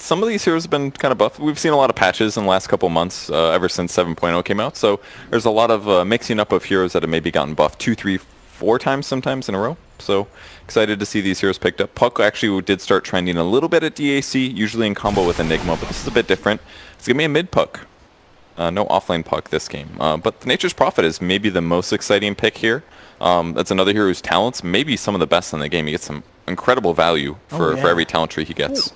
some of these heroes have been kind of buffed. We've seen a lot of patches in the last couple months, ever since 7.0 came out. So there's a lot of mixing up of heroes that have maybe gotten buffed 2, 3, 4 times sometimes in a row. So excited to see these heroes picked up. Puck actually did start trending a little bit at DAC, usually in combo with Enigma, but this is a bit different. It's going to be a mid Puck. No offlane Puck this game. But the Nature's Prophet is maybe the most exciting pick here. That's another hero whose talents may be some of the best in the game. He gets some incredible value for every talent tree he gets.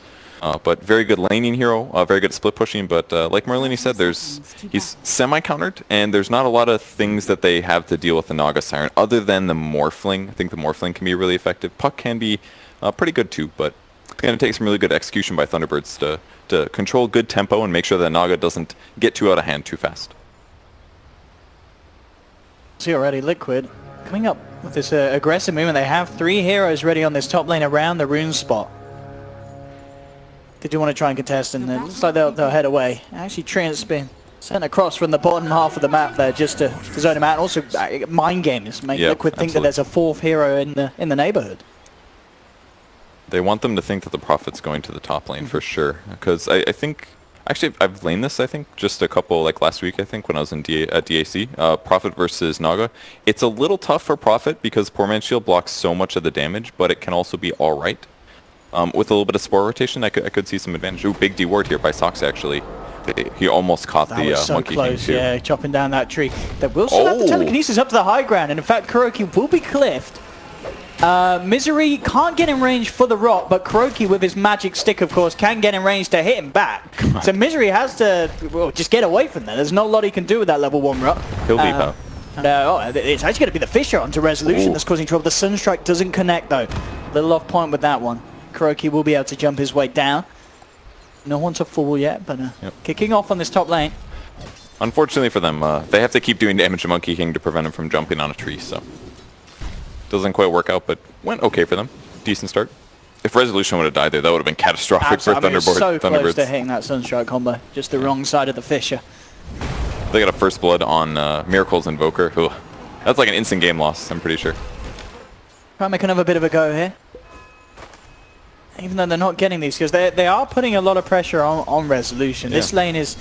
But very good laning hero, very good split pushing. But like Merlini said, he's semi-countered, and there's not a lot of things that they have to deal with the Naga Siren other than the Morphling. I think the Morphling can be really effective. Puck can be pretty good too, but it's going to take some really good execution by Thunderbirds to control good tempo and make sure that Naga doesn't get too out of hand too fast. See already, Liquid coming up with this aggressive movement. They have 3 heroes ready on this top lane around the rune spot. They do want to try and contest, and it looks like they'll head away. Actually, Trent's been sent across from the bottom half of the map there just to zone him out. And also, mind games make Liquid think that there's a 4th hero in the neighborhood. They want them to think that the Prophet's going to the top lane for sure, because I think actually I've laned this just a couple like last week I think when I was in DAC. Prophet versus Naga. It's a little tough for Prophet because Poor Man's Shield blocks so much of the damage, but it can also be all right. With a little bit of spore rotation, I could see some advantage. Ooh, big D ward here by Sox actually. He almost caught the Monkey King too. Yeah, chopping down that tree. They will still have the telekinesis up to the high ground, and in fact KuroKy will be cliffed. Misery can't get in range for the rock, but KuroKy with his magic stick, of course, can get in range to hit him back. So Misery has to just get away from that. There's not a lot he can do with that level 1 rock. He'll be out. It's actually going to be the Fissure onto Resolution that's causing trouble. The Sunstrike doesn't connect, though. Little off point with that one. KuroKy will be able to jump his way down. No one to fall yet, but kicking off on this top lane. Unfortunately for them, they have to keep doing damage to Monkey King to prevent him from jumping on a tree, so doesn't quite work out, but went okay for them. Decent start. If Resolution would have died there, that would have been catastrophic for Thunderbirds. So close to hitting that Sunstrike combo. Just the wrong side of the Fissure. They got a first blood on Miracle's Invoker. Ooh, that's like an instant game loss, I'm pretty sure. Try and make another bit of a go here. Even though they're not getting these, because they are putting a lot of pressure on Resolution. This lane is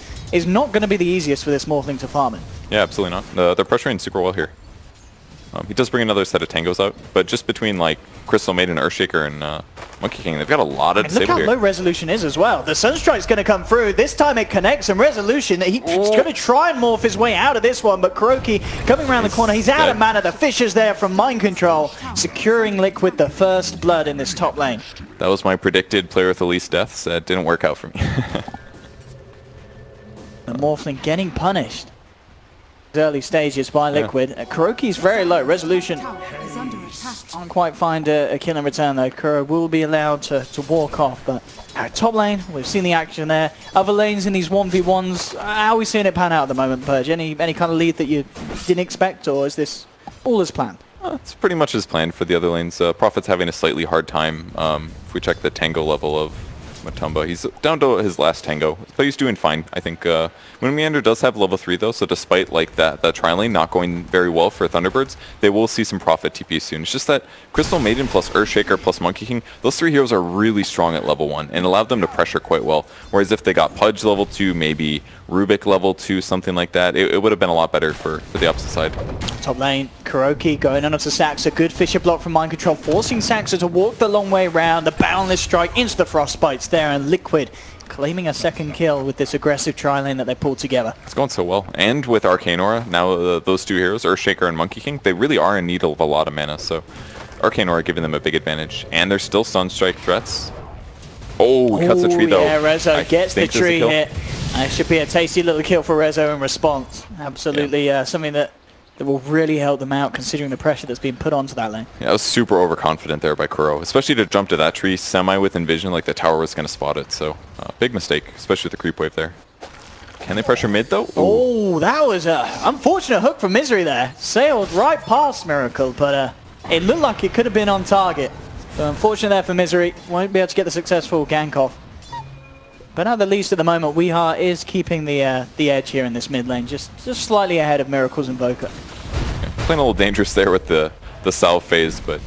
not going to be the easiest for this Morphling to farm in. Yeah, absolutely not. They're pressuring super well here. He does bring another set of tangos out, but just between like Crystal Maiden, Earthshaker, and Monkey King, they've got a lot of disable here. Look how low Resolution is as well. The Sunstrike's going to come through. This time it connects, and Resolution, he's going to try and morph his way out of this one, but KuroKy coming around the corner. He's out of mana. The Fissure's there from Mind Control, securing Liquid the first blood in this top lane. That was my predicted player with the least deaths. That didn't work out for me. The Morphling getting punished. Early stages by Liquid. KuroKy's very low. Resolution can't quite find a kill in return though. Kuro will be allowed to walk off, but top lane, we've seen the action there. Other lanes in these 1v1s, how are we seeing it pan out at the moment, Purge? Any kind of lead that you didn't expect, or is this all as planned? It's pretty much as planned for the other lanes. Prophet's having a slightly hard time. If we check the tango level of Matumba, he's down to his last tango, but he's doing fine. I think Moon Meander does have level 3 though, so despite like that tri lane not going very well for Thunderbirds, they will see some Prophet TP soon. It's just that Crystal Maiden plus Earthshaker plus Monkey King, those 3 heroes are really strong at level 1 and allowed them to pressure quite well. Whereas if they got Pudge level 2, maybe Rubik level 2, something like that, it would have been a lot better for the opposite side. Top lane, KuroKy going on to Saxa. Good Fissure block from Mind Control, forcing Saxa to walk the long way around. The Boundless Strike into the Frostbites there, and Liquid claiming a second kill with this aggressive tri-lane that they pulled together. It's going so well. And with Arcane Aura, now those 2 heroes, Earthshaker and Monkey King, they really are in need of a lot of mana, so Arcane Aura giving them a big advantage. And there's still Sunstrike threats. Oh, he cuts the tree though. Yeah, Rezo gets the tree hit. It should be a tasty little kill for Rezo in response. Absolutely something that will really help them out considering the pressure that's been put onto that lane. Yeah, I was super overconfident there by Kuro, especially to jump to that tree semi with Envision like the tower was going to spot it. So big mistake, especially with the creep wave there. Can they pressure mid though? Ooh. Oh, that was an unfortunate hook from Misery there. Sailed right past Miracle, but it looked like it could have been on target. So unfortunate there for Misery. Won't be able to get the successful gank off. But at the least at the moment, Weeha is keeping the edge here in this mid lane, just slightly ahead of Miracle's Invoker. Yeah, playing a little dangerous there with the salve phase, but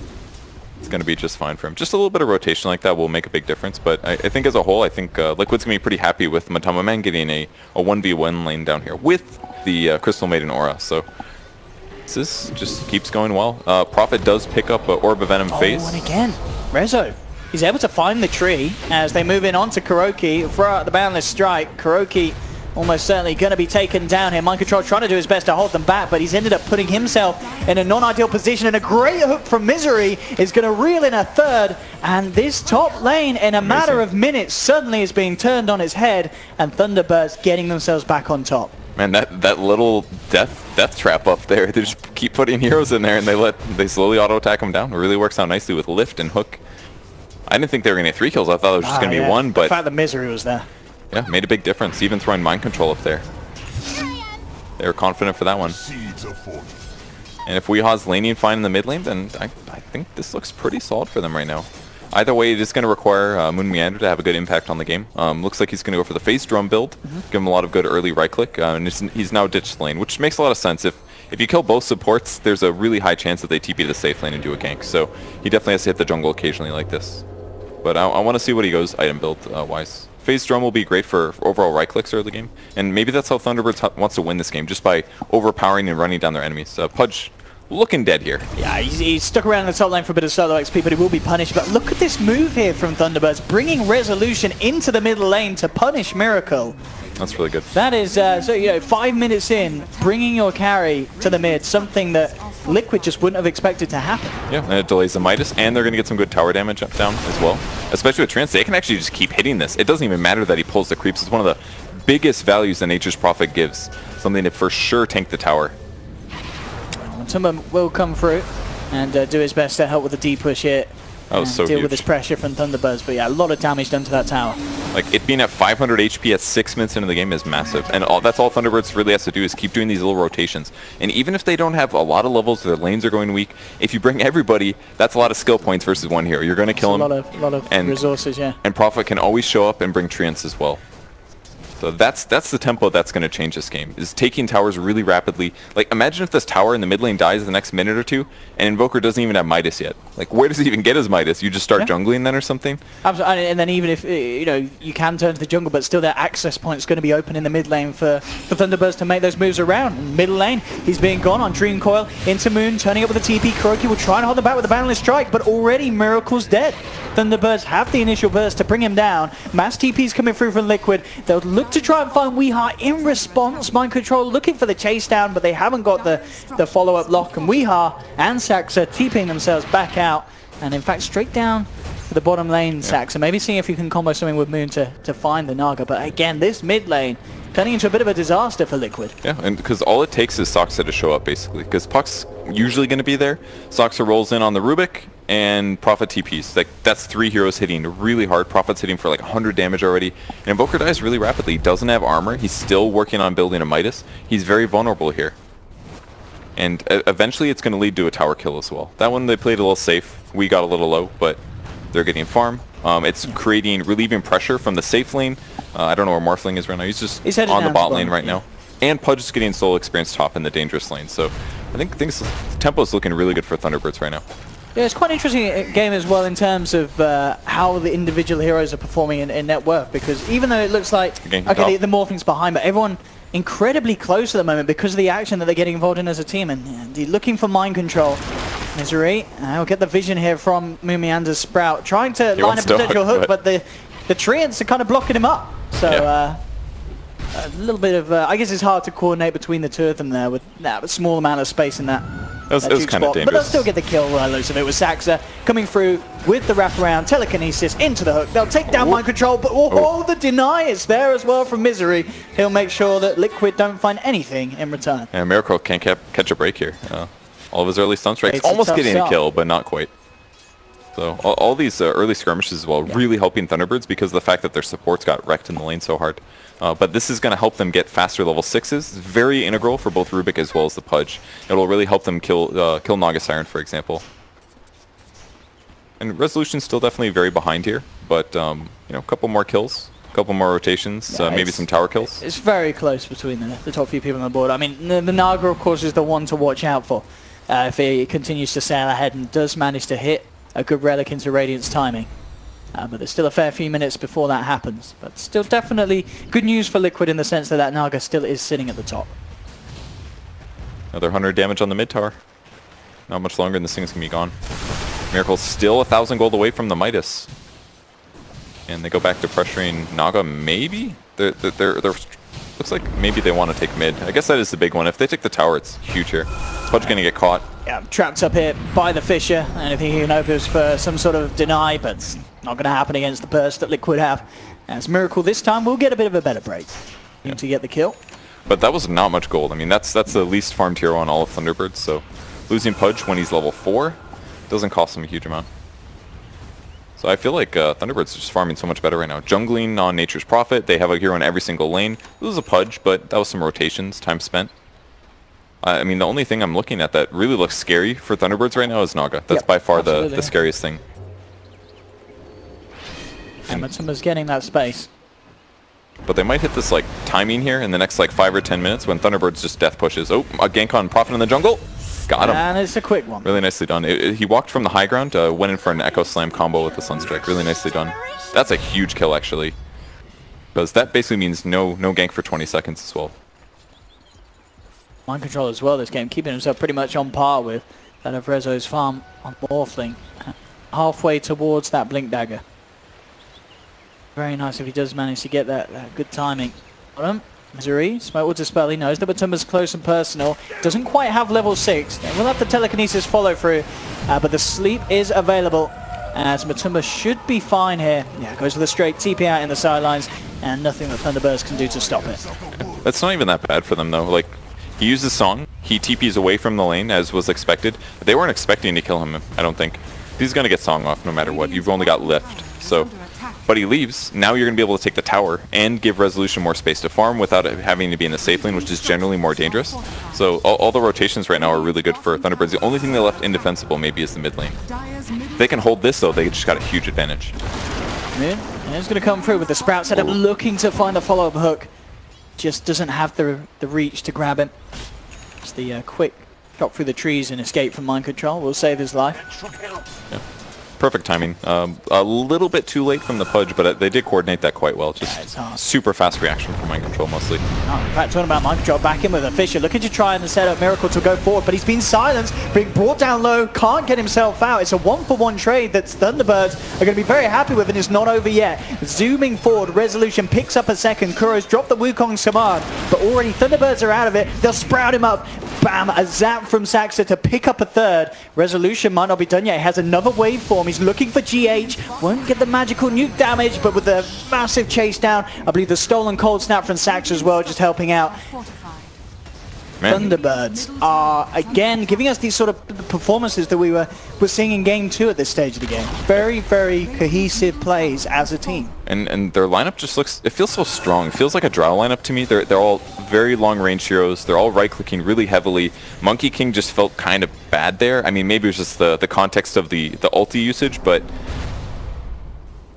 it's going to be just fine for him. Just a little bit of rotation like that will make a big difference. But I think as a whole, I think Liquid's going to be pretty happy with Matama Man getting a 1v1 lane down here with the Crystal Maiden Aura. So this just keeps going well. Prophet does pick up Orb of Venom phase. And again, Rezo. He's able to find the tree as they move in onto Kuroki. Throw out the Boundless Strike. Kuroki almost certainly going to be taken down here. Mind Control trying to do his best to hold them back, but he's ended up putting himself in a non-ideal position, and a great hook from Misery is going to reel in a third, and this top lane in a matter of minutes suddenly is being turned on its head, and Thunderbirds getting themselves back on top. Man, that little death trap up there, they just keep putting heroes in there and they slowly auto-attack them down. It really works out nicely with Lift and Hook. I didn't think they were going to get 3 kills. I thought it was just going to be 1, but the fact that Misery was there. Yeah, made a big difference, even throwing Mind Control up there. They were confident for that one. And if Weeha's laning fine in the mid lane, then I think this looks pretty solid for them right now. Either way, it is going to require Moon Meander to have a good impact on the game. Looks like he's going to go for the Phase Drum build, give him a lot of good early right click, and he's now ditched lane, which makes a lot of sense. If you kill both supports, there's a really high chance that they TP to the safe lane and do a gank. So he definitely has to hit the jungle occasionally like this. But I want to see what he goes item build wise. Phase Drum will be great for overall right clicks early game, and maybe that's how Thunderbirds wants to win this game, just by overpowering and running down their enemies. Pudge looking dead here. Yeah, he's stuck around in the top lane for a bit of solo XP, but he will be punished. But look at this move here from Thunderbirds, bringing Resolution into the middle lane to punish Miracle. That's really good. That is, so you know, 5 minutes in, bringing your carry to the mid, something that Liquid just wouldn't have expected to happen. Yeah, and it delays the Midas, and they're going to get some good tower damage up down as well. Especially with Trance, they can actually just keep hitting this. It doesn't even matter that he pulls the creeps. It's one of the biggest values that Nature's Prophet gives. Something to for sure tank the tower. Tumba will come through and do his best to help with the deep push here. That was so deal huge. with this pressure from Thunderbirds, but yeah, a lot of damage done to that tower. Like, it being at 500 HP at 6 minutes into the game is massive, and that's all Thunderbirds really has to do is keep doing these little rotations. And even if they don't have a lot of levels, their lanes are going weak, if you bring everybody, that's a lot of skill points versus one hero. You're going to kill him. A lot of resources, yeah. And Prophet can always show up and bring Treants as well. So that's the tempo that's going to change this game, is taking towers really rapidly. Like, imagine if this tower in the mid lane dies the next minute or two, and Invoker doesn't even have Midas yet. Like, where does he even get his Midas? You just start jungling then or something? Absolutely, and then even if, you know, you can turn to the jungle, but still that access point is going to be open in the mid lane for Thunderbirds to make those moves around. Middle lane, he's being gone on Dream Coil into Moon, turning up with the TP. Kuroki will try and hold him back with the Boundless Strike, but already Miracle's dead. Thunderbirds have the initial burst to bring him down. Mass TP's coming through from Liquid. They'll look to try and find Weeha in response. Mind Control looking for the chase down, but they haven't got the follow-up lock. And Weeha and Saxa TPing themselves back out. And in fact, straight down to the bottom lane, Saxa. Maybe seeing if you can combo something with Moon to find the Naga. But again, this mid lane turning into a bit of a disaster for Liquid. Yeah, and because all it takes is Soxa to show up, basically. Because Puck's usually going to be there. Soxa rolls in on the Rubik, and Prophet TPs. Like, that's 3 heroes hitting really hard. Prophet's hitting for like 100 damage already. And Invoker dies really rapidly. He doesn't have armor. He's still working on building a Midas. He's very vulnerable here. And eventually it's going to lead to a tower kill as well. That one they played a little safe. We got a little low, but they're getting farm. It's relieving pressure from the safe lane. I don't know where Morphling is right now. He's just on the bot lane right now. And Pudge is getting solo experience top in the dangerous lane. So I think tempo is looking really good for Thunderbirds right now. Yeah, it's quite an interesting game as well in terms of how the individual heroes are performing in net worth, because even though it looks like, okay, the Morphing's behind, but everyone incredibly close at the moment because of the action that they're getting involved in as a team, and looking for mind control. Misery, I'll get the vision here from Mumiander's Sprout, trying to line a potential hook, but the Treants are kind of blocking him up. So a little bit of, I guess it's hard to coordinate between the two of them there with a small amount of space in that. It was kind of dangerous. But they'll still get the kill, looks of it, with Saxa coming through with the wraparound, telekinesis into the hook. They'll take down mind control, but the deny is there as well from Misery. He'll make sure that Liquid don't find anything in return. Yeah, Miracle can't catch a break here. All of his early stun strikes, almost getting a kill, but not quite. So all these early skirmishes as well, really helping Thunderbirds because of the fact that their supports got wrecked in the lane so hard. But this is going to help them get faster level 6s. It's very integral for both Rubik as well as the Pudge. It'll really help them kill Naga Siren, for example. And Resolution's still definitely very behind here, but you know, a couple more kills, a couple more rotations, maybe some tower kills. It's very close between the top few people on the board. I mean, the Naga, of course, is the one to watch out for. If he continues to sail ahead and does manage to hit a good relic into Radiant's timing. But there's still a fair few minutes before that happens. But still definitely good news for Liquid in the sense that that Naga still is sitting at the top. Another 100 damage on the mid tower. Not much longer and this thing's gonna be gone. Miracle's still 1,000 gold away from the Midas. And they go back to pressuring Naga, maybe? They're looks like maybe they want to take mid. I guess that is the big one. If they take the tower, it's huge here. Pudge gonna get caught. Yeah, trapped up here by the Fissure. Anything he can hope is for some sort of deny, but it's not going to happen against the burst that Liquid have. As Miracle this time will get a bit of a better break to get the kill. But that was not much gold. I mean, that's the least farmed hero on all of Thunderbirds, so losing Pudge when he's level 4 doesn't cost him a huge amount. So I feel like Thunderbirds are just farming so much better right now. Jungling on Nature's Prophet. They have a hero in every single lane. It was a Pudge, but that was some rotations, time spent. I mean, the only thing I'm looking at that really looks scary for Thunderbirds right now is Naga. That's by far the scariest thing. And Matumba's getting that space. But they might hit this like timing here in the next like 5 or 10 minutes when Thunderbirds just death pushes. Oh, a gank on Prophet in the jungle. Got him. And it's a quick one. Really nicely done. He walked from the high ground, went in for an Echo Slam combo with the Sunstrike. Really nicely done. That's a huge kill actually. Because that basically means no gank for 20 seconds as well. Mind control as well this game, keeping himself pretty much on par with that of Rezo's farm on Morphling. Halfway towards that Blink Dagger. Very nice if he does manage to get that good timing. Misery, Smoke will dispel, he knows that Matumba's close and personal. Doesn't quite have level 6. We'll have the telekinesis follow through, but the sleep is available. As Matumba should be fine here. Yeah, goes for the straight TP out in the sidelines, and nothing that Thunderbirds can do to stop it. That's not even that bad for them though. Like, he uses Song, he TPs away from the lane as was expected. They weren't expecting to kill him, I don't think. He's gonna get Song off no matter what. You've only got Lift, so. But he leaves. Now you're gonna be able to take the tower and give Resolution more space to farm without having to be in the safe lane, which is generally more dangerous. So all the rotations right now are really good for Thunderbirds. The only thing they left indefensible maybe is the mid lane. If they can hold this though, they just got a huge advantage. Yeah, and it's gonna come through with the Sprout setup, looking to find the follow-up hook. Just doesn't have the reach to grab him. Just the quick chop through the trees and escape from mind control will save his life. Yeah. Perfect timing. A little bit too late from the Pudge, but they did coordinate that quite well. Just super fast reaction from mind control mostly. Oh, in fact, talking about mind control, back in with a Fissure, looking to try and set up Miracle to go forward, but he's been silenced, being brought down low, can't get himself out. It's a 1-for-1 trade that Thunderbirds are going to be very happy with, and it's not over yet. Zooming forward, Resolution picks up a second. Kuro's dropped the Wukong's command, but already Thunderbirds are out of it. They'll sprout him up. Bam, a zap from Saxa to pick up a third. Resolution might not be done yet. He has another waveform. He's looking for GH. Won't get the magical nuke damage, but with the massive chase down, I believe the stolen cold snap from Saxa as well, just helping out. Thunderbirds are again giving us these sort of performances that we're seeing in game 2 at this stage of the game. Very, very cohesive plays as a team. And their lineup just looks, it feels so strong. It feels like a Drow lineup to me. They're all very long range heroes. They're all right clicking really heavily. Monkey King just felt kind of bad there. I mean, maybe it was just the context of the ulti usage, but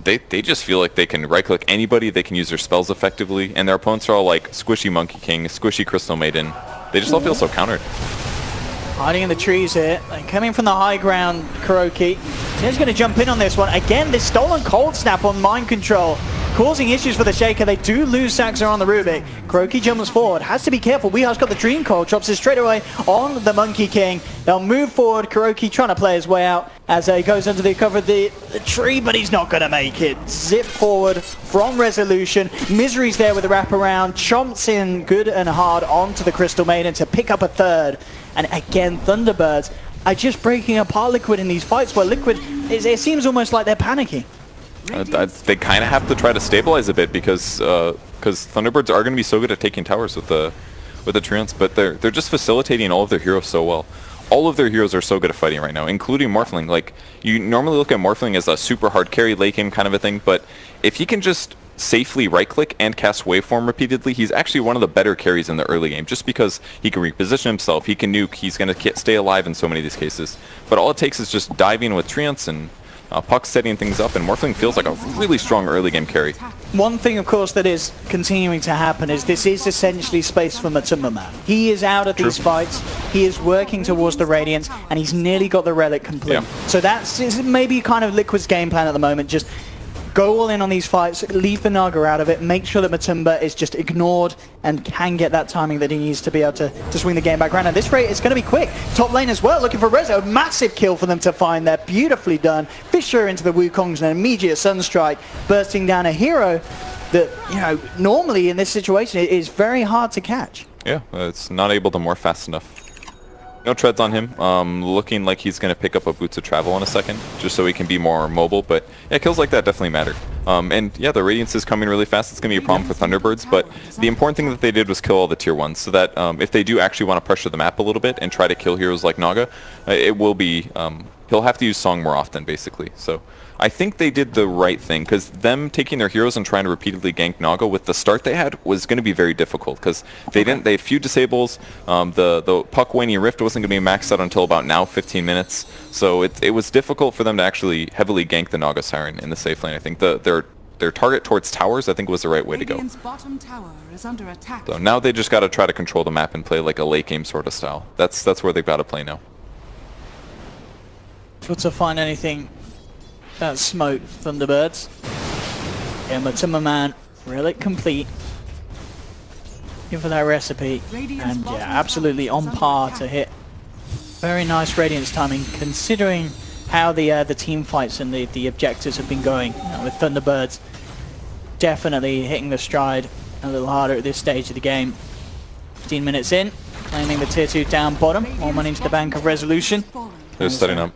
they just feel like they can right click anybody, they can use their spells effectively, and their opponents are all like squishy Monkey King, squishy Crystal Maiden. They just all feel so countered. Hiding in the trees here, and coming from the high ground, Kuroki. He's going to jump in on this one. Again, this stolen cold snap on mind control, causing issues for the Shaker. They do lose Saxa on the Rubik. Kuroki jumps forward, has to be careful. Weehar's got the Dream Coil, drops it straight away on the Monkey King. They'll move forward, Kuroki trying to play his way out as he goes under the cover of the tree, but he's not going to make it. Zip forward from Resolution. Misery's there with the wraparound, chomps in good and hard onto the Crystal Maiden to pick up a third. And again, Thunderbirds are just breaking apart Liquid in these fights where Liquid, it seems almost like they're panicking. They kind of have to try to stabilize a bit because Thunderbirds are going to be so good at taking towers with the Treants, but they're just facilitating all of their heroes so well. All of their heroes are so good at fighting right now, including Morphling. Like, you normally look at Morphling as a super hard carry late game kind of a thing, but if he can just safely right-click and cast Waveform repeatedly, he's actually one of the better carries in the early game, just because he can reposition himself, he can nuke, he's going to stay alive in so many of these cases. But all it takes is just diving with Treants and Puck's setting things up, and Morphling feels like a really strong early game carry. One thing, of course, that is continuing to happen is this is essentially space for Matumba Man. He is out of these fights, he is working towards the Radiance, and he's nearly got the Relic complete. Yeah. So that's maybe kind of Liquid's game plan at the moment, just go all in on these fights, leave the Naga out of it, make sure that Matumba is just ignored and can get that timing that he needs to be able to swing the game back around. And this rate is going to be quick. Top lane as well, looking for Rezo. Massive kill for them to find there. Beautifully done. Fisher into the Wukongs and an immediate Sunstrike, bursting down a hero that, you know, normally in this situation it is very hard to catch. Yeah, it's not able to morph fast enough. No treads on him. Looking like he's going to pick up a Boots of Travel in a second, just so he can be more mobile. But yeah, kills like that definitely matter. And yeah, the Radiance is coming really fast. It's going to be a problem for Thunderbirds. But the important thing that they did was kill all the tier 1s, so that if they do actually want to pressure the map a little bit and try to kill heroes like Naga, it will be... he'll have to use Song more often, basically. So I think they did the right thing, because them taking their heroes and trying to repeatedly gank Naga with the start they had was going to be very difficult, because they had few disables. The Puck Waning Rift wasn't going to be maxed out until about now, 15 minutes. So it was difficult for them to actually heavily gank the Naga Siren in the safe lane. I think their target towards towers, I think, was the right way to go. Bottom tower is under attack. So now they just got to try to control the map and play like a late game sort of style. That's where they've got to play now. To find anything that smoke Thunderbirds. Yeah, but Timmerman, Relic complete. Looking for that recipe. And yeah, absolutely on par to hit. Very nice Radiance timing, considering how the team fights and the objectives have been going. You know, with Thunderbirds definitely hitting the stride a little harder at this stage of the game. 15 minutes in, claiming the tier 2 down bottom. More money into the bank of Resolution. They're setting up.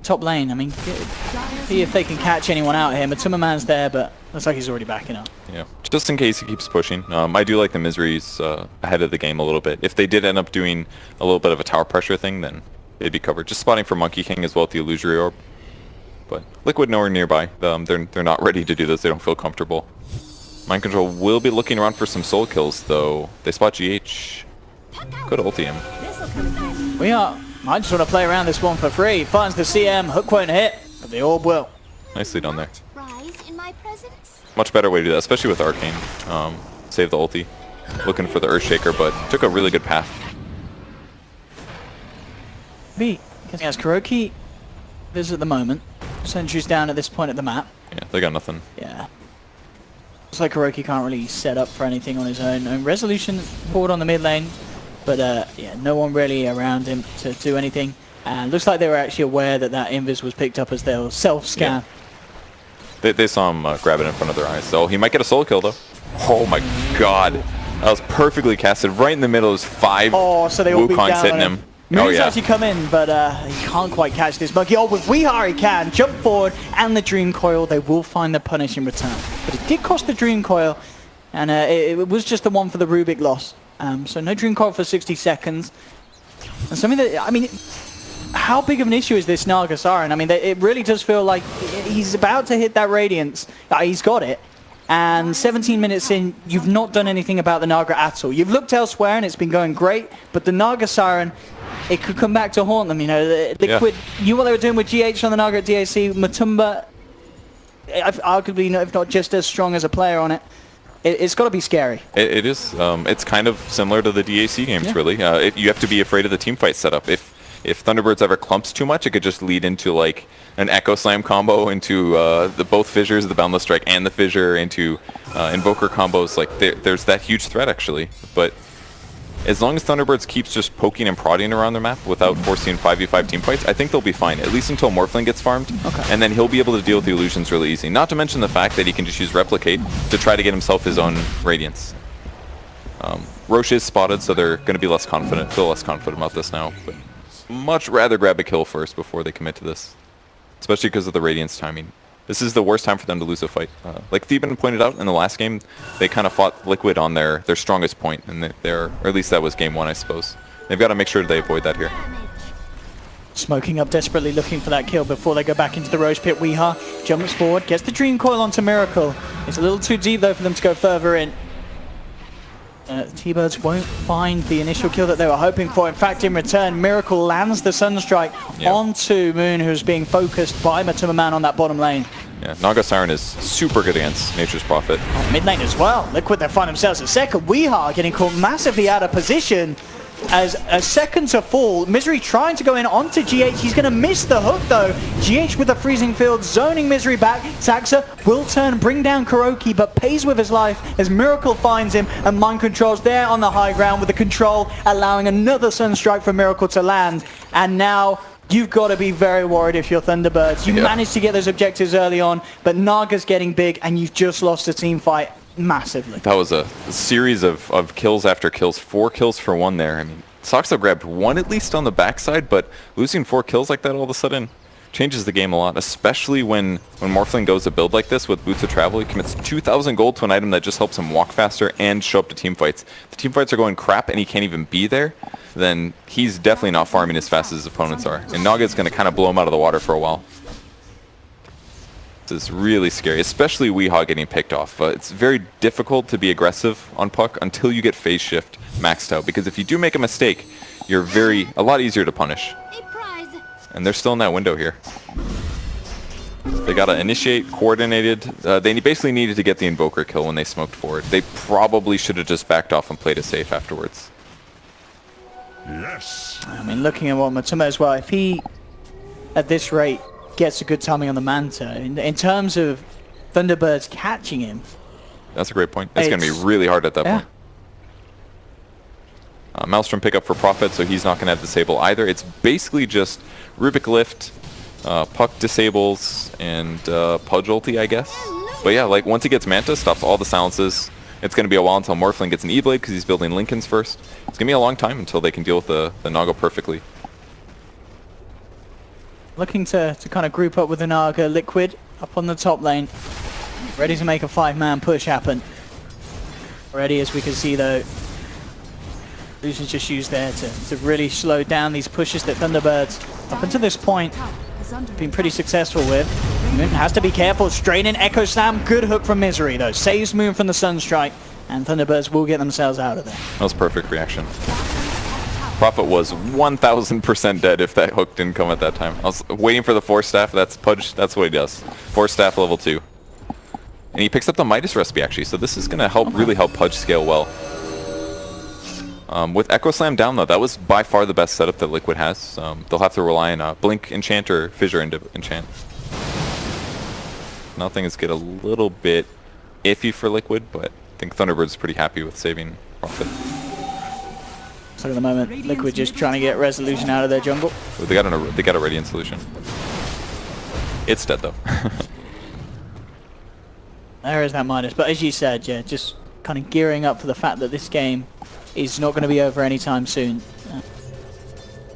Top lane, I mean, see if they can catch anyone out here. Matumba-man's there, but looks like he's already backing up. Yeah, just in case he keeps pushing. I do like the Miseries ahead of the game a little bit. If they did end up doing a little bit of a tower pressure thing, then they'd be covered. Just spotting for Monkey King as well at the Illusory Orb. But Liquid nowhere nearby. They're not ready to do this. They don't feel comfortable. Mind Control will be looking around for some soul kills, though. They spot GH. Could ulti him. We are... I just want to play around this one for free. Finds the CM, hook won't hit, but the orb will. Nicely done there. Much better way to do that, especially with Arcane. Save the ulti. Looking for the Earthshaker, but took a really good path. Because as Kuroki is at the moment, Sentry's down at this point at the map. Yeah, they got nothing. Yeah. Looks like Kuroki can't really set up for anything on his own. And Resolution forward on the mid lane. But yeah, no one really around him to do anything. And looks like they were actually aware that that invis was picked up as their self-scan. Yeah. They saw him grab it in front of their eyes. So he might get a soul kill, though. Oh my god. That was perfectly casted. Right in the middle is 5 so they all beat down hitting him. Moon's actually come in, but he can't quite catch this monkey. Oh, with Weehar he can. Jump forward, and the Dream Coil. They will find the punish in return. But it did cost the Dream Coil, and it was just the one for the Rubik loss. So no Dream Coil for 60 seconds. And something that, I mean, how big of an issue is this Naga Siren? I mean, it really does feel like he's about to hit that Radiance. He's got it. And 17 minutes in, you've not done anything about the Naga at all. You've looked elsewhere and it's been going great, but the Naga Siren, it could come back to haunt them. You know, Liquid, you know what they were doing with GH on the Naga at DAC, Matumba, arguably, if not just as strong as a player on it. It's got to be scary. It is. It's kind of similar to the DAC games, really. You have to be afraid of the team fight setup. If Thunderbirds ever clumps too much, it could just lead into like an Echo Slam combo into the both fissures, the Boundless Strike and the fissure, into Invoker combos. Like there's that huge threat actually. But as long as Thunderbirds keeps just poking and prodding around their map without forcing 5v5 team fights, I think they'll be fine, at least until Morphling gets farmed. Okay. And then he'll be able to deal with the illusions really easy. Not to mention the fact that he can just use Replicate to try to get himself his own Radiance. Roche is spotted, so they're going to be less confident, feel less confident about this now. But much rather grab a kill first before they commit to this. Especially because of the Radiance timing. This is the worst time for them to lose a fight. Like Theben pointed out in the last game, they kind of fought Liquid on their strongest point, and or at least that was game 1, I suppose. They've got to make sure they avoid that here. Smoking up desperately, looking for that kill before they go back into the Roche Pit. Weehar jumps forward, gets the Dream Coil onto Miracle. It's a little too deep though for them to go further in. T-Birds won't find the initial kill that they were hoping for. In fact, in return, Miracle lands the Sunstrike onto Moon, who's being focused by Matuma Man on that bottom lane. Yeah, Naga Siren is super good against Nature's Prophet. Mid lane as well. Liquid, they find themselves a second. Weehaw getting caught massively out of position as a second to fall. Misery trying to go in onto GH. He's going to miss the hook though. GH with the freezing field, zoning Misery back. Saxa will turn, bring down Kuroki, but pays with his life as Miracle finds him, and Mind Control's there on the high ground with the control, allowing another Sunstrike for Miracle to land. And now you've got to be very worried if you're Thunderbirds. You managed to get those objectives early on, but Naga's getting big, and you've just lost a team fight massively. That was a series of kills after kills. 4 kills for 1 there. I mean, Soxo grabbed 1 at least on the backside, but losing 4 kills like that all of a sudden changes the game a lot, especially when Morphling goes a build like this with Boots of Travel. He commits 2,000 gold to an item that just helps him walk faster and show up to teamfights. If the teamfights are going crap and he can't even be there, then he's definitely not farming as fast as his opponents are. And Naga's going to kind of blow him out of the water for a while. This is really scary, especially Weehaw getting picked off. It's very difficult to be aggressive on Puck until you get phase shift maxed out, because if you do make a mistake, you're a lot easier to punish. And they're still in that window here. They got to initiate, coordinated. They basically needed to get the Invoker kill when they smoked forward. They probably should have just backed off and played it safe afterwards. Yes. I mean, looking at what Matuma as well, if he, at this rate, gets a good timing on the Manta, in terms of Thunderbirds catching him. That's a great point. It's going to be really hard at that point. Maelstrom pickup for Prophet, so he's not going to have Disable either. It's basically just Rubik Lift, Puck disables, and Pudge ulti, I guess. But yeah, like once he gets Manta, stops all the silences. It's going to be a while until Morphling gets an E-Blade because he's building Lincolns first. It's going to be a long time until they can deal with the Naga perfectly. Looking to kind of group up with the Naga. Liquid up on the top lane. Ready to make a 5-man push happen. Already, as we can see though, Lucian's just used there to really slow down these pushes that Thunderbirds, up until this point, been pretty successful with. Moon has to be careful. Straight in Echo Slam. Good hook from Misery though. Saves Moon from the Sunstrike, and Thunderbirds will get themselves out of there. That was perfect reaction. Prophet was 1,000% dead if that hook didn't come at that time. I was waiting for the Force Staff. That's Pudge. That's what he does. Force Staff level 2. And he picks up the Midas recipe actually, so this is going to really help Pudge scale well. With Echo Slam down though, that was by far the best setup that Liquid has. They'll have to rely on Blink Enchant or Fissure Enchant. Nothing is get a little bit iffy for Liquid, but I think Thunderbirds is pretty happy with saving Prophet. So at the moment, Liquid just trying to get Resolution out of their jungle. Oh, they got a Radiant solution. It's dead though. There is that Midas, but as you said, yeah, just kind of gearing up for the fact that this game is not going to be over anytime soon.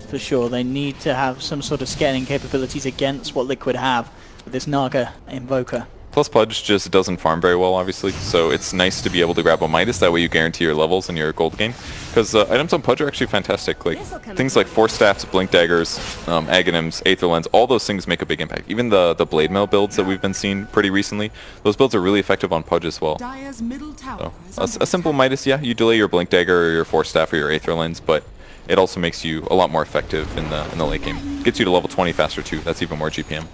For sure, they need to have some sort of scaling capabilities against what Liquid have with this Naga Invoker. Plus Pudge just doesn't farm very well, obviously, so it's nice to be able to grab a Midas. That way you guarantee your levels and your gold gain. Because items on Pudge are actually fantastic. Like things like Force Staffs, Blink Daggers, Aghanims, Aether Lens, all those things make a big impact. Even the Blade Mail builds that we've been seeing pretty recently, those builds are really effective on Pudge as well. So, a simple Midas, yeah, you delay your Blink Dagger or your Force Staff or your Aether Lens, but it also makes you a lot more effective in the late game. Gets you to level 20 faster too. That's even more GPM.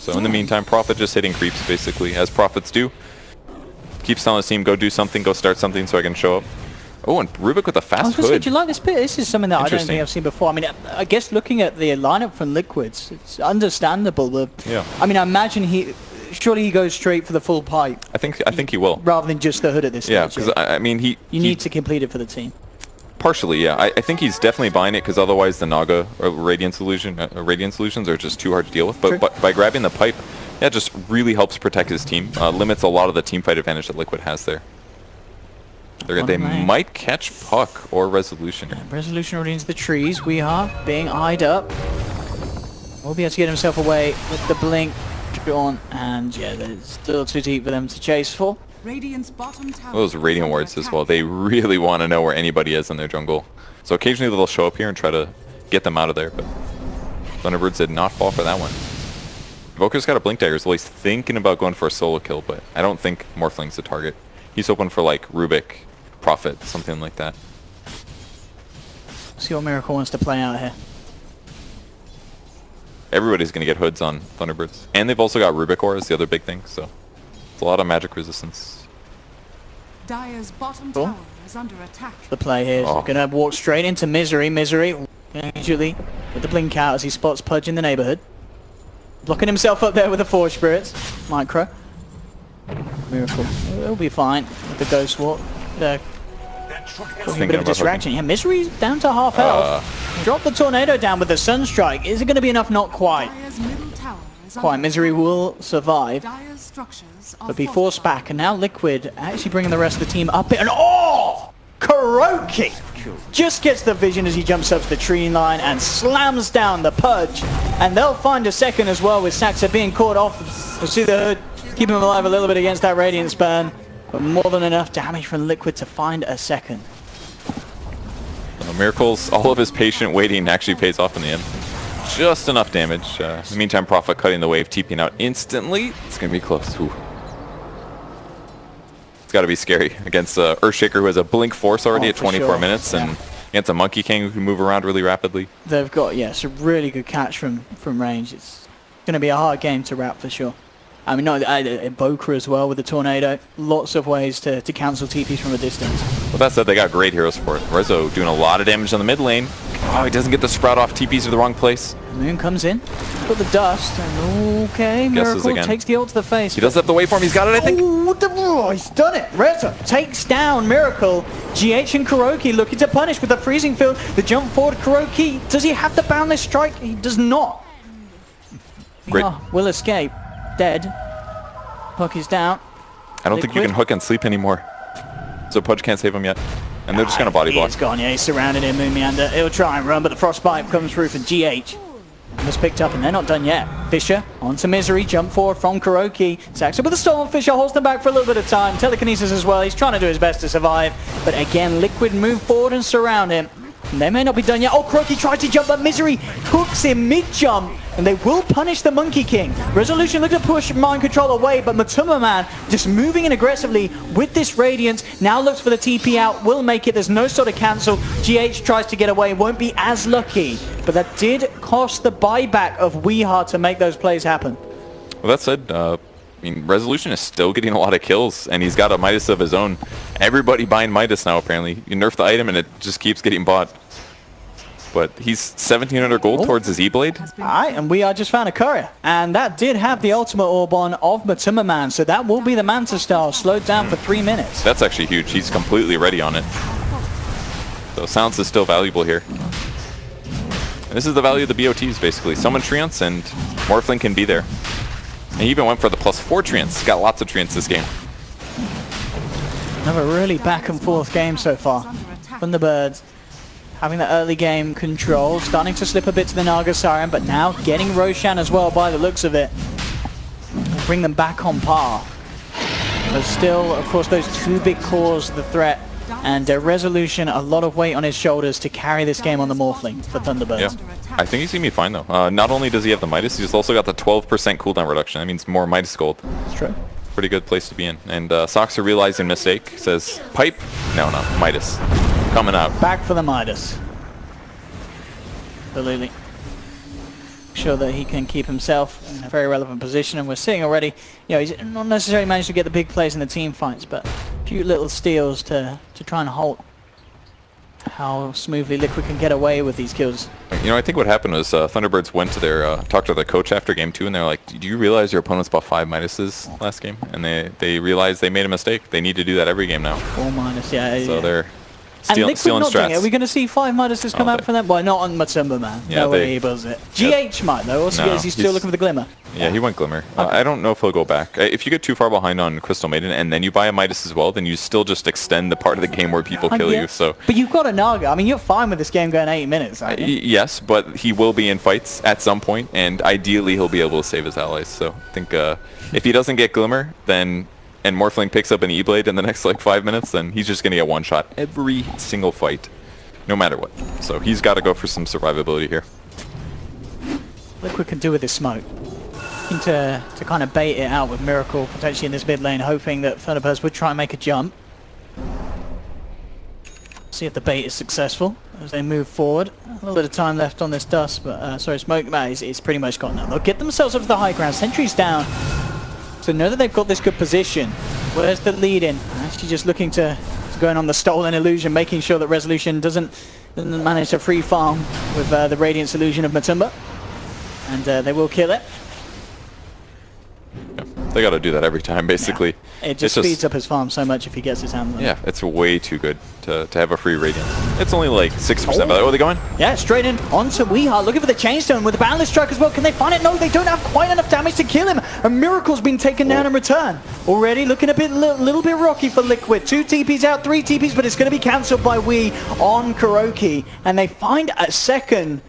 So in the meantime, Prophet just hitting creeps basically, as Prophets do. Keeps telling his team, go do something, go start something so I can show up. Oh, and Rubik with a fast hood. Say, do you like this bit? This is something that I don't think I've seen before. I mean, I guess looking at the lineup from Liquids, it's understandable. But yeah. I mean, I imagine surely he goes straight for the full pipe. I think he will. Rather than just the hood at this stage. Yeah, because I mean You need to complete it for the team. Partially, yeah. I think he's definitely buying it because otherwise the Naga or Radiant Solutions are just too hard to deal with. But by grabbing the pipe, yeah, it just really helps protect his team. Limits a lot of the team fight advantage that Liquid has there. They might catch Puck or Resolution. Yeah, Resolution already into the trees. We are being eyed up. Will be able to get himself away with the blink on, and yeah, there's still too deep for them to chase for. Those Radiant wards as well. They really want to know where anybody is in their jungle. So occasionally they'll show up here and try to get them out of there, but Thunderbirds did not fall for that one. Voker's got a Blink Dagger. He's always thinking about going for a solo kill, but I don't think Morphling's the target. He's hoping for like Rubik, Prophet, something like that. See what Miracle wants to play out here. Everybody's going to get hoods on Thunderbirds. And they've also got Rubik Ore as the other big thing, so it's a lot of magic resistance. Dire's bottom Cool. tower is under attack. The play here is going to walk straight into Misery. Misery, usually with the blink out as he spots Pudge in the neighborhood. Blocking himself up there with the Forge Spirits. Micro. Miracle. It'll be fine with the Ghost Walk. A bit of a distraction. Yeah, Misery's down to half health. Drop the Tornado down with the Sunstrike. Is it going to be enough? Not quite. Dire's middle tower is Quite. under Misery will survive, Dire's structures are but be fortified. forced back. And now Liquid actually bringing the rest of the team up. And oh! Kuroki just gets the vision as he jumps up to the tree line and slams down the Pudge. And they'll find a second as well with Saxa being caught off. We'll see the hood keep him alive a little bit against that Radiance burn. But more than enough damage from Liquid to find a second. Miracles, all of his patient waiting actually pays off in the end. Just enough damage. In the meantime, Prophet cutting the wave, TPing out instantly. It's going to be close. Ooh. It's got to be scary against Earthshaker, who has a Blink Force already at 24 sure. minutes, and against a Monkey King who can move around really rapidly. They've got, yes, a really good catch from range. It's going to be a hard game to wrap for sure. I mean, not Evoker as well with the Tornado. Lots of ways to cancel TPs from a distance. With that said, they got great heroes for it. Rezo doing a lot of damage on the mid lane. Oh, he doesn't get the sprout off. TPs to the wrong place. Moon comes in, got the dust, and okay, Guesses Miracle again. takes the ult to the face. He does have the waveform. He's got it, I think. Oh, he's done it. Rezo takes down Miracle. GH and Kuroki looking to punish with the freezing field. The jump forward, Kuroki. Does he have the boundless strike? He does not. Great. Oh, will escape. Dead. Hook is down. I don't think you can hook and sleep anymore. So Pudge can't save him yet. And they're just going to body block. He's gone, yeah, he's surrounded in Moon Meander. He'll try and run, but the Frostbite comes through for GH. Was picked up and they're not done yet. Fisher onto Misery, jump forward from Kuroki. Saxa with a Storm. Fisher holds them back for a little bit of time. Telekinesis as well. He's trying to do his best to survive. But again, Liquid move forward and surround him. And they may not be done yet. Oh, Kuroki tried to jump, but Misery hooks him mid-jump. And they will punish the Monkey King. Resolution looked to push Mind Control away, but Matuma Man just moving in aggressively with this Radiance. Now looks for the TP out, will make it. There's no sort of cancel. GH tries to get away, won't be as lucky. But that did cost the buyback of Weeha to make those plays happen. Well, that said, I mean, Resolution is still getting a lot of kills, and he's got a Midas of his own. Everybody buying Midas now, apparently. You nerf the item, and it just keeps getting bought. But he's 1,700 gold towards his E-Blade. Alright, and we just found a courier. And that did have the ultimate orb on of Matuma Man, so that will be the Manta style, slowed down for 3 minutes. That's actually huge. He's completely ready on it. So Silence is still valuable here. And this is the value of the BOTs, basically. Summon Treants, and Morphling can be there. And he even went for the +4 Treants. Got lots of Treants this game. Another really back and forth game so far. Thunderbirds having the early game control, starting to slip a bit to the Naga Siren, but now getting Roshan as well by the looks of it. Bring them back on par. But still, of course, those two big cores, the threat, and Resolution, a lot of weight on his shoulders to carry this game on the Morphling for Thunderbirds. Yeah, I think he's going to be fine, though. Not only does he have the Midas, he's also got the 12% cooldown reduction. That means more Midas gold. That's true. Pretty good place to be in. And Soxer realizing mistake, says, pipe? No, Midas. Coming out. Back for the Midas. Absolutely. Sure that he can keep himself in a very relevant position, and we're seeing already, you know, he's not necessarily managed to get the big plays in the team fights, but a few little steals to try and halt how smoothly Liquid can get away with these kills. You know, I think what happened was Thunderbirds went to their talked to their coach after game 2, and they're like, "Do you realize your opponent's bought 5 Midases last game?" And they realized they made a mistake. They need to do that every game now. 4 minus, yeah. So they're And Liquid stealing not doing it. strats. Are we going to see 5 Midases come out from them? Well, not on Matuma Man. Yeah, no way they- he does it. Yeah. GH might though. Also, No, is he still he's- looking for the Glimmer? Yeah, he went Glimmer. I don't know if he'll go back. If you get too far behind on Crystal Maiden and then you buy a Midas as well, then you still just extend the part of the game where people kill you. So But you've got a Naga. I mean, you're fine with this game going 80 minutes, aren't you? yes, but he will be in fights at some point, and ideally he'll be able to save his allies. So I think if he doesn't get Glimmer, then and Morphling picks up an E-Blade in the next like 5 minutes, then he's just gonna get one shot every single fight, no matter what. So he's got to go for some survivability here. Liquid can do with his smoke. looking to kind of bait it out with Miracle potentially in this mid lane, hoping that Thunderbirds would try and make a jump. See if the bait is successful as they move forward. A little bit of time left on this dust, but sorry, smoke it's pretty much gone now. They'll get themselves up to the high ground. Sentry's down. So know that they've got this good position. Where's the lead in? Actually just looking to going on the stolen illusion, making sure that Resolution doesn't manage to free farm with the Radiance illusion of Matumba. And they will kill it. They got to do that every time, basically. Yeah. It just speeds up his farm so much if he gets his hand on it. Yeah, it's way too good to have a free Radiance. It's only like 60%, but are they going? Yeah, straight in onto Weehaw, looking for the Chainstone with the Boundless Strike as well. Can they find it? No, they don't have quite enough damage to kill him. A Miracle's been taken down in return. Already looking a little bit rocky for Liquid. 2 TPs out, 3 TPs, but it's going to be cancelled by Wee on Kuroki. And they find a second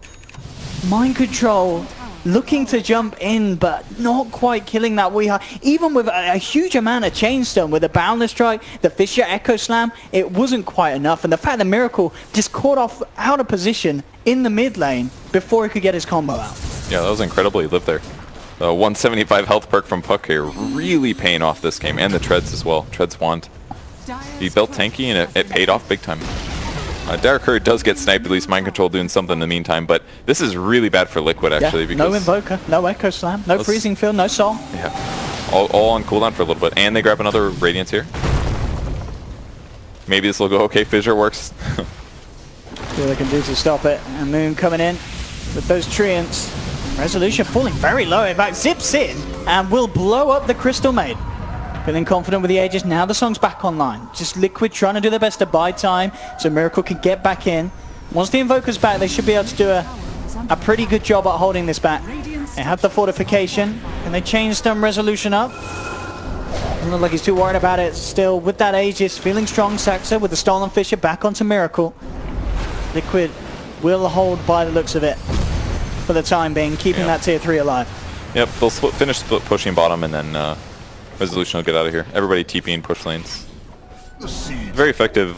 Mind Control. Looking to jump in, but not quite killing that Weehaw. Even with a huge amount of Chainstone, with the Boundless Strike, the Fissure Echo Slam, it wasn't quite enough. And the fact that Miracle just caught off out of position in the mid lane before he could get his combo out. Yeah, that was incredible. He lived there. 175 health perk from Puck here, really paying off this game, and the Treads as well. Treads wand. He built tanky, and it paid off big time. Derek Curry does get sniped, at least Mind Control doing something in the meantime, but this is really bad for Liquid, actually. Because no Invoker, no Echo Slam, no Freezing Field, no Soul. Yeah, all on cooldown for a little bit, and they grab another Radiance here. Maybe this will go okay, Fissure works. See what they can do to stop it, and Moon coming in with those Treants. Resolution falling very low, in fact, zips in, and will blow up the Crystal Maid. Feeling confident with the Aegis. Now the song's back online. Just Liquid trying to do their best to buy time so Miracle can get back in. Once the Invoker's back, they should be able to do a pretty good job at holding this back. They have the fortification. Can they change some Resolution up? Doesn't look like he's too worried about it still. With that Aegis, feeling strong, Saxa with the Stolen Fissure back onto Miracle. Liquid will hold by the looks of it for the time being, keeping that tier 3 alive. Yep, they'll finish pushing bottom, and then Resolution will get out of here. Everybody TPing push lanes. Very effective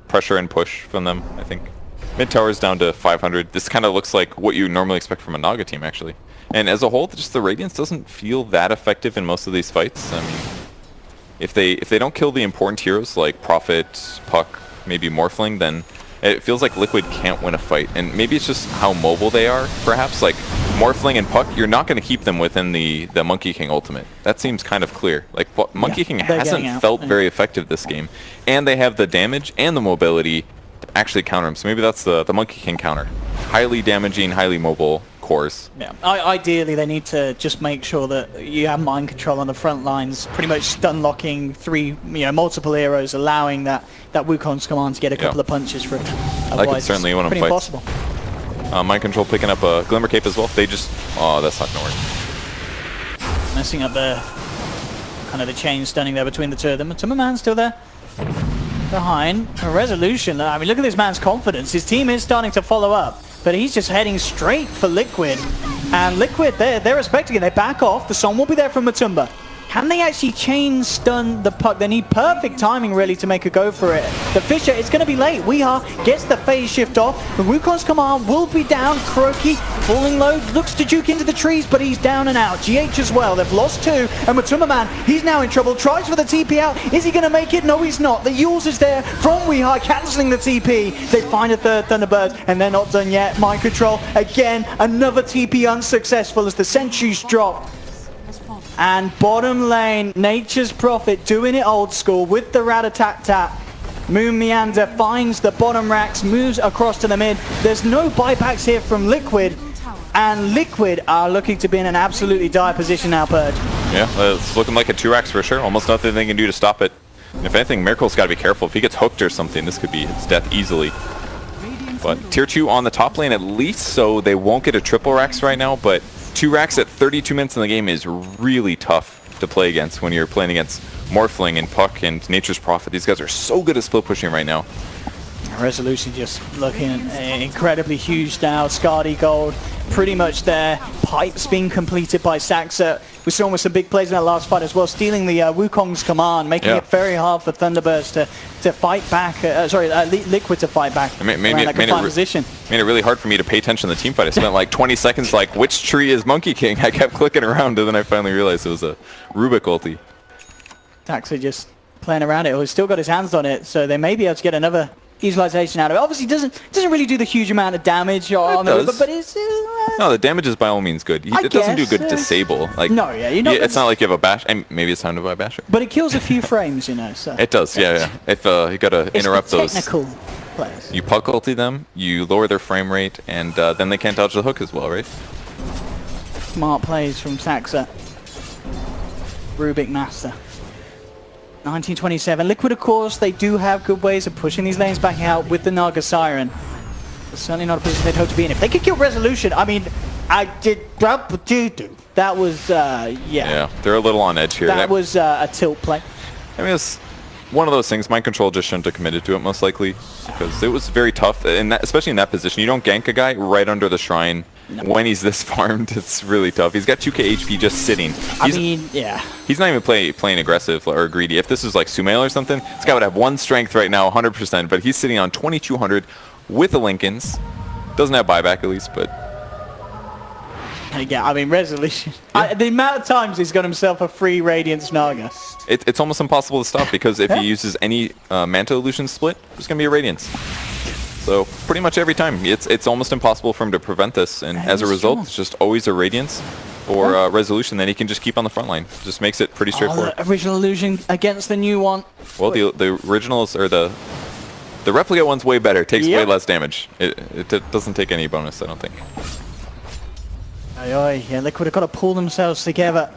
pressure and push from them, I think. Mid tower's down to 500. This kind of looks like what you normally expect from a Naga team, actually. And as a whole, just the Radiance doesn't feel that effective in most of these fights. I mean, if they don't kill the important heroes like Prophet, Puck, maybe Morphling, then it feels like Liquid can't win a fight. And maybe it's just how mobile they are, perhaps. Like Morphling and Puck, you're not going to keep them within the Monkey King ultimate. That seems kind of clear. Like Monkey King hasn't felt very effective this game. And they have the damage and the mobility to actually counter him. So maybe that's the Monkey King counter. Highly damaging, highly mobile cores. Yeah. Ideally, they need to just make sure that you have Mind Control on the front lines, pretty much stun locking multiple heroes, allowing that Wukong's command to get a couple of punches through. I can certainly win them fights. Impossible. Mind Control picking up a Glimmer Cape as well. They just... Oh, that's not going to work. Messing up the kind of the chain stunning there between the two of them. Matumba Man's still there. Behind. A Resolution. I mean, look at this man's confidence. His team is starting to follow up, but he's just heading straight for Liquid. And Liquid, they're respecting it. They back off. The song will be there from Matumba. Can they actually chain stun the Puck? They need perfect timing, really, to make a go for it. The Fissure, it's going to be late. Weehaw gets the phase shift off. The Wukong's command will be down. Kuroki falling low, looks to juke into the trees, but he's down and out. GH as well. They've lost 2. And Matumba Man, he's now in trouble. Tries for the TP out. Is he going to make it? No, he's not. The Yules is there from Weehaw, cancelling the TP. They find a third Thunderbird, and they're not done yet. Mind Control, again, another TP unsuccessful as the sentries drop. And bottom lane, Nature's Prophet doing it old school with the Rat-a-tat-tat. Moon Meander finds the bottom racks, moves across to the mid. There's no buybacks here from Liquid. And Liquid are looking to be in an absolutely dire position now, Purge. Yeah, it's looking like a 2 racks for sure. Almost nothing they can do to stop it. And if anything, Miracle's got to be careful. If he gets hooked or something, this could be his death easily. But tier 2 on the top lane at least, so they won't get a triple racks right now, but 2 racks at 32 minutes in the game is really tough to play against when you're playing against Morphling and Puck and Nature's Prophet. These guys are so good at split pushing right now. Resolution just looking incredibly huge now. Skadi Gold pretty much there. Pipes being completed by Saxa. We saw him with some big plays in that last fight as well, stealing the Wukong's command, making it very hard for Thunderbirds to fight back, Liquid to fight back around that confined position. Made it really hard for me to pay attention to the team fight. I spent like 20 seconds like, which tree is Monkey King? I kept clicking around, and then I finally realized it was a Rubik ulti. Taxa just playing around it. He's still got his hands on it, so they may be able to get another utilization out of it. Obviously, doesn't really do the huge amount of damage on the but it's no, the damage is by all means good. It doesn't do good disable. Like no, it's not like you have a bash. And maybe it's time to buy a basher. But it kills a few frames, you know. So it does, yeah. If you gotta interrupt those technical players. You puck ulti them, you lower their frame rate, and then they can't dodge the hook as well, right? Smart plays from Saxa. Rubik Master. 1927. Liquid, of course, they do have good ways of pushing these lanes back out with the Naga Siren. It's certainly not a position they'd hope to be in. If they could kill Resolution, I mean, that was, Yeah, they're a little on edge here. That was a tilt play. I mean, it's one of those things. Mind Control just shouldn't have committed to it, most likely, because it was very tough, and especially in that position. You don't gank a guy right under the shrine. No. When he's this farmed, it's really tough. He's got 2k HP just sitting. He's not even playing aggressive or greedy. If this is like Sumail or something, this guy would have 1 strength right now, 100%, but he's sitting on 2200 with the Lincolns. Doesn't have buyback at least, but... Yeah, I mean, Resolution. Yeah. The amount of times he's got himself a free Radiance Naga. It's almost impossible to stop, because if he uses any Manta Illusion split, there's going to be a Radiance. So pretty much every time, it's almost impossible for him to prevent this, and as a result, it's just always a Radiance or Resolution. Then he can just keep on the front line. Just makes it pretty straightforward. The original Illusion against the new one. Well, the originals, or the replica one's way better. Takes way less damage. It doesn't take any bonus, I don't think. Yeah, Liquid have got to pull themselves together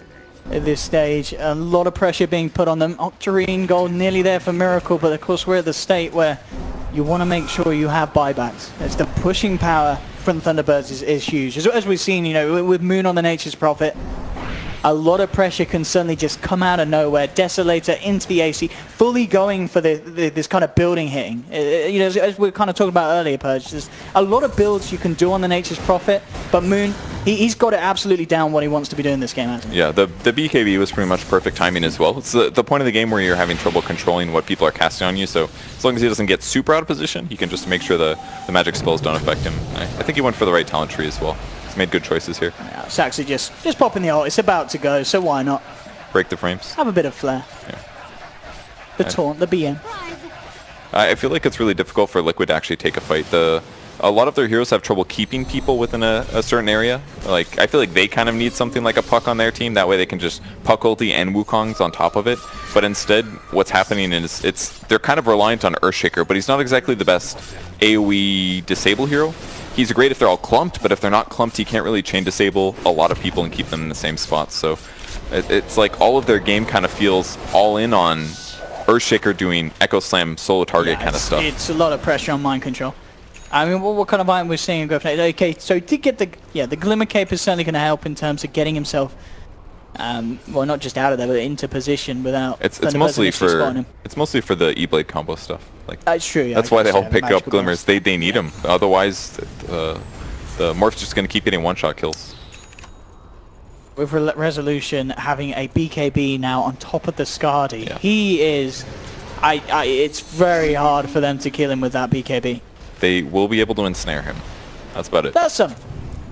at this stage. A lot of pressure being put on them. Octarine gold nearly there for Miracle, but of course we're at the state where you want to make sure you have buybacks. It's the pushing power from Thunderbirds is huge. As we've seen, you know, with Moon on the Nature's Prophet, a lot of pressure can suddenly just come out of nowhere. Desolator into the AC, fully going for this kind of building hitting. You know, as we were kind of talking about earlier, Purge, there's a lot of builds you can do on the Nature's Prophet, but Moon, he's got it absolutely down what he wants to be doing this game, hasn't he? Yeah, the BKB was pretty much perfect timing as well. It's the point of the game where you're having trouble controlling what people are casting on you, so as long as he doesn't get super out of position, you can just make sure the magic spells don't affect him. I think he went for the right talent tree as well. He's made good choices here. Yeah, Saxy just popping the ult. It's about to go, so why not? Break the frames. Have a bit of flair. Yeah. The taunt, the BM. I feel like it's really difficult for Liquid to actually take a fight. A lot of their heroes have trouble keeping people within a certain area. Like, I feel like they kind of need something like a Puck on their team. That way they can just Puck ulti and Wukong's on top of it. But instead, what's happening is they're kind of reliant on Earthshaker, but he's not exactly the best AoE disable hero. He's great if they're all clumped, but if they're not clumped, he can't really chain disable a lot of people and keep them in the same spot. So it's like all of their game kind of feels all in on Earthshaker doing Echo Slam solo target kind of stuff. It's a lot of pressure on mind control. I mean, what kind of item we're seeing in Growth? Okay, so to get the Glimmer Cape is certainly going to help in terms of getting himself, well, not just out of there, but into position without. It's mostly for the E-Blade combo stuff. Like that's true. Yeah, that's why they all pick up Glimmers. They need them. Otherwise, the Morph's just going to keep getting one-shot kills. With Resolution having a BKB now on top of the Skadi, he is. It's very hard for them to kill him with that BKB. They will be able to ensnare him. That's about it. That's some.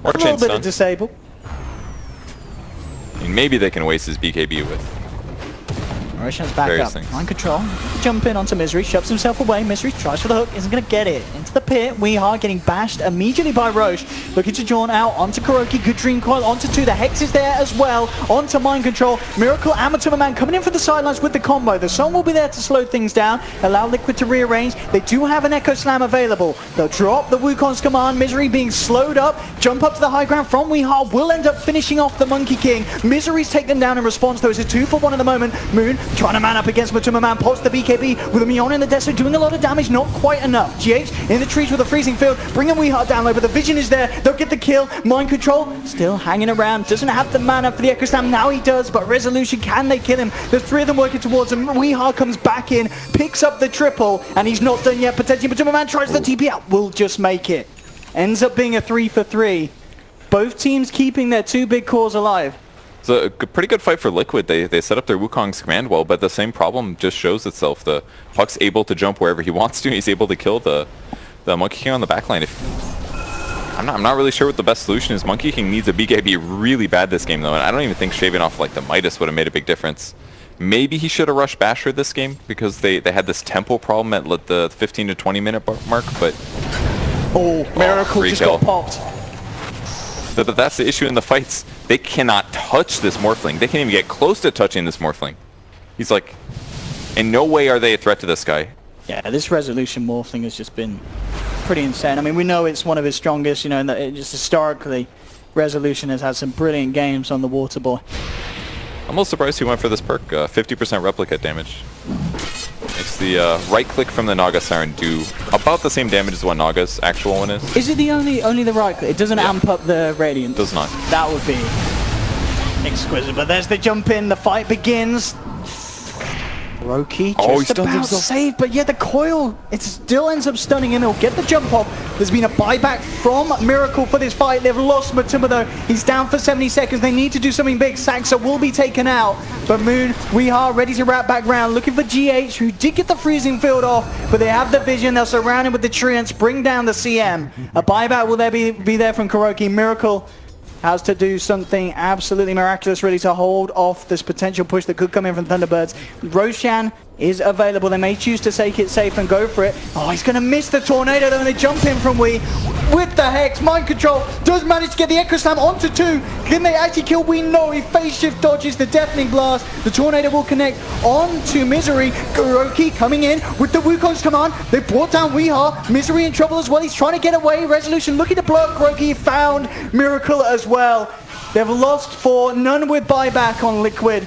Or a little bit of disable. I mean, maybe they can waste his BKB with Mauritian's back up. things. Mind control. Jump in onto Misery, shoves himself away. Misery tries for the hook, isn't going to get it. Into the pit. Weehar getting bashed immediately by Roche. Looking to Jawn out onto Kuroki. Good Dream Coil onto 2. The Hex is there as well. Onto Mind Control. Miracle Amateur Man coming in for the sidelines with the combo. The Sun will be there to slow things down. Allow Liquid to rearrange. They do have an Echo Slam available. They'll drop the Wukong's command. Misery being slowed up. Jump up to the high ground from Weehar. Will end up finishing off the Monkey King. Misery's take them down in response though. It's a 2-for-1 at the moment. Moon trying to man up against Matuma Man. Pops the BKB with a Mion in the desert. Doing a lot of damage. Not quite enough. GH in the trees with a freezing field. Bringing Weehar down low. But the vision is there. They'll get the kill. Mind Control still hanging around. Doesn't have the mana for the Echo Slam. Now he does. But Resolution, can they kill him? There's 3 of them working towards him. Weehar comes back in. Picks up the triple. And he's not done yet. Potentially Matuma Man tries the TP out. Will just make it. Ends up being a 3-for-3. Both teams keeping their 2 big cores alive. It's a pretty good fight for Liquid. They set up their Wukong's command well, but the same problem just shows itself. The Puck's able to jump wherever he wants to. He's able to kill the Monkey King on the backline. I'm not really sure what the best solution is. Monkey King needs a BKB really bad this game, though, and I don't even think shaving off like the Midas would have made a big difference. Maybe he should have rushed Basher this game because they had this tempo problem at the 15 to 20 minute mark, but... Oh, Miracle just got popped. But that's the issue in the fights. They cannot touch this Morphling. They can't even get close to touching this Morphling. He's like, in no way are they a threat to this guy. Yeah, this Resolution Morphling has just been pretty insane. I mean, we know it's one of his strongest, you know, and that just historically, Resolution has had some brilliant games on the Water Boy. I'm a little surprised he went for this perk, 50% replicate damage. Makes the right click from the Naga Siren do about the same damage as what Naga's actual one is. Is it the only the right click? It doesn't amp up the Radiant? Does not. That would be exquisite. But there's the jump in, the fight begins. Roki just about saved, but yeah, the coil, it still ends up stunning him. He'll get the jump off. There's been a buyback from Miracle for this fight. They've lost Matuma though. He's down for 70 seconds. They need to do something big. Saxa will be taken out, but Moon, we are ready to wrap back round, looking for GH, who did get the freezing field off, but they have the vision. They'll surround him with the treants, bring down the CM. A buyback will there be there from Kuroki. Miracle has to do something absolutely miraculous really to hold off this potential push that could come in from Thunderbirds. Roshan is available. They may choose to take it safe and go for it. Oh, he's going to miss the tornado though, and they jump in from Wii with the Hex. Mind Control does manage to get the Echo Slam onto 2. Can they actually kill Wii? No, he phase shift dodges the Deafening Blast. The tornado will connect onto Misery. Kuroki coming in with the Wukong's command. They brought down Weeha. Misery in trouble as well. He's trying to get away. Resolution looking to blow up Kuroki. Found Miracle as well. They've lost 4. None with buyback on Liquid.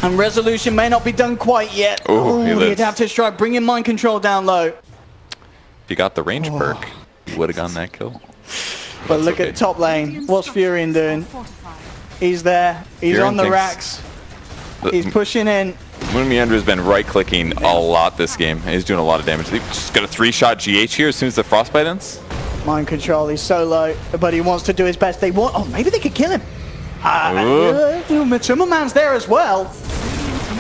And Resolution may not be done quite yet. Oh, the adaptive strike, bringing Mind Control down low. If you got the range perk, you would have gotten that kill. But look at top lane. What's Furion doing? He's there. He's Furion on the racks. He's pushing in. Moon Meander has been right-clicking a lot this game. He's doing a lot of damage. He's just got a 3-shot GH here as soon as the Frostbite ends. Mind Control, he's so low, but he wants to do his best. They want... Oh, maybe they could kill him. Matuma Man's there as well.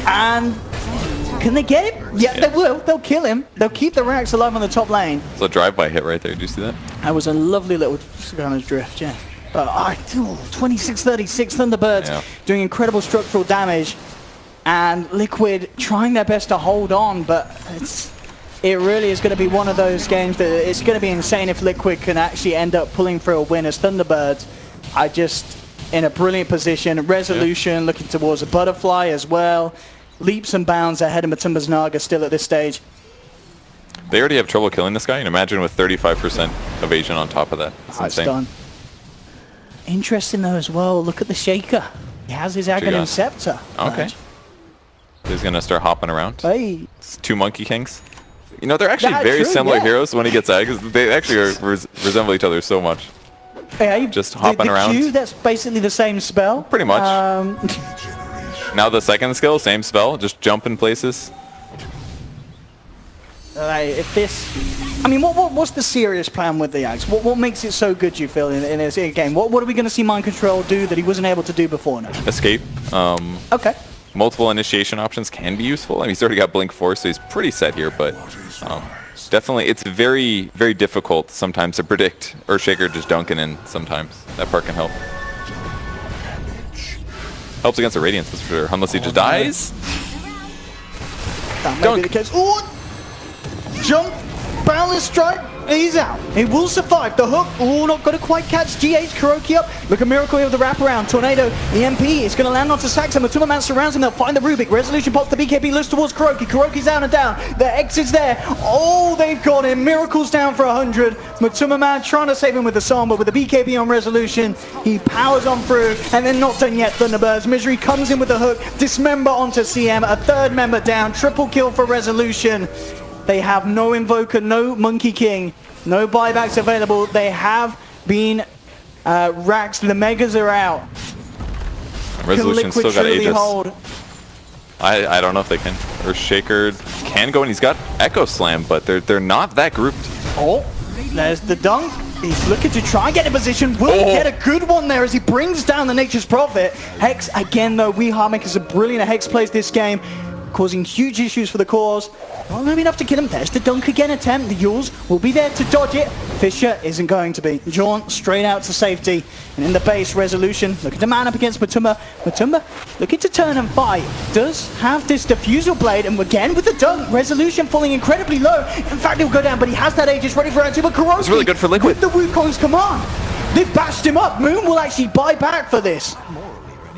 And can they get him? Yeah, they will. They'll kill him. They'll keep the racks alive on the top lane. It's a drive-by hit right there. Did you see that? That was a lovely little kind of drift, yeah. But 26-36 Thunderbirds doing incredible structural damage. And Liquid trying their best to hold on, but it really is going to be one of those games that it's going to be insane if Liquid can actually end up pulling through a win, as Thunderbirds are just in a brilliant position. Resolution looking towards a butterfly as well. Leaps and bounds ahead of Matuma's Naga still at this stage. They already have trouble killing this guy, and imagine with 35% evasion on top of that. It's insane. Done. Interesting though as well, look at the Shaker. He has his Aghanim Scepter. Okay. He's going to start hopping around. Hey. It's 2 Monkey Kings. You know, they're actually very similar heroes when he gets Eggs. They actually resemble each other so much. Hey, just hopping around. Q, that's basically the same spell. Pretty much. Now the second skill, same spell, just jump in places. If this, I mean, what's the serious plan with the Axe? What makes it so good, you feel, in this game? What are we going to see Mind Control do that he wasn't able to do before now? Escape. Okay. Multiple initiation options can be useful. I mean, he's already got Blink 4, so he's pretty set here, but definitely it's very, very difficult sometimes to predict Earthshaker just dunking in sometimes. That part can help. Helps against the Radiance, that's for sure, unless he just dies. That may be the case. Ooh! Jump! Boundless strike! He's out. He will survive. The hook. Oh, not going to quite catch GH. Kuroki up. Look at Miracle here with the wraparound. Tornado. EMP. It's going to land onto Saxa. Matuma Man surrounds him. They'll find the Rubik. Resolution pops the BKB. Looks towards Kuroki. Kuroki's down and down. The exit's there. Oh, they've got him. Miracle's down for 100. Matuma Man trying to save him with the song, but with the BKB on Resolution, he powers on through. And then not done yet, Thunderbirds. Misery comes in with the hook. Dismember onto CM. A third member down. Triple kill for Resolution. They have no Invoker, no Monkey King, no buybacks available. They have been racked. The Megas are out. Resolution still got Aegis. I don't know if they can. Earthshaker can go, and he's got Echo Slam, but they're not that grouped. Oh, there's the dunk. He's looking to try and get a position. Will get a good one there as he brings down the Nature's Prophet. Hex, again, though, We Makers are brilliant at Hex plays this game, causing huge issues for the cause. Not maybe enough to kill him. There's the dunk again attempt. The Yules will be there to dodge it. Fisher isn't going to be. Jaunt straight out to safety. And in the base, Resolution looking to man up against Matumba. Matumba looking to turn and fight. Does have this diffusal blade, and again with the dunk. Resolution falling incredibly low. In fact, he'll go down, but he has that Aegis ready for round two. But Kuroki, it's really good for Liquid. With the Wukong's command, they've bashed him up. Moon will actually buy back for this.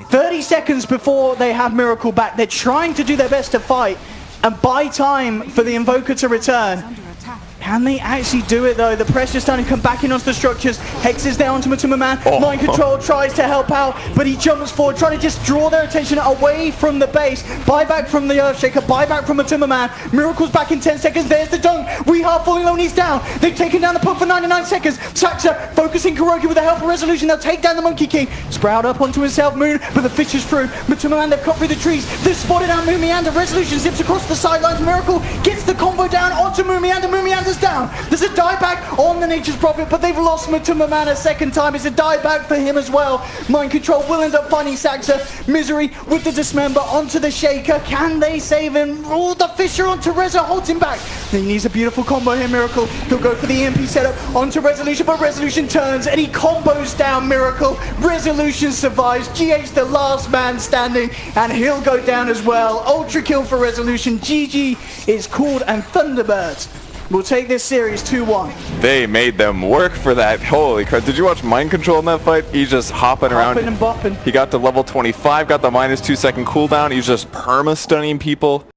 30 seconds before they have Miracle back. They're trying to do their best to fight and buy time for the Invoker to return. Under attack. Can they actually do it though? The pressure's starting to come back in onto the structures. Hex is there onto Matumba Man. Mind Control tries to help out, but he jumps forward, trying to just draw their attention away from the base. Buyback from the Earthshaker, buyback from Matumba Man. Miracle's back in 10 seconds. There's the dunk. We are falling low and he's down. They've taken down the pump for 99 seconds. Saxa focusing Kuroki with the help of Resolution. They'll take down the Monkey King. Sprout up onto himself, Moon, but the fish is through. Matumba Man, they've cut through the trees. They've spotted out Moon Meander. Resolution zips across the sidelines. Miracle gets the combo down onto Moon Meander. Moon Meander's down. There's a dieback on the Nature's Prophet, but they've lost Matumba Man a second time. It's a dieback for him as well. Mind Control will end up finding Saxa. Misery with the Dismember onto the Shaker. Can they save him? Oh, the Fisher onto Reza holds him back. He needs a beautiful combo here, Miracle. He'll go for the EMP setup onto Resolution, but Resolution turns and he combos down Miracle. Resolution survives. GH the last man standing, and he'll go down as well. Ultra kill for Resolution. GG is called, and Thunderbirds will take this series 2-1. They made them work for that. Holy crap. Did you watch Mind Control in that fight? He's just hopping around. Hopping and bopping. He got to level 25, got the -2 second cooldown. He's just perma-stunning people.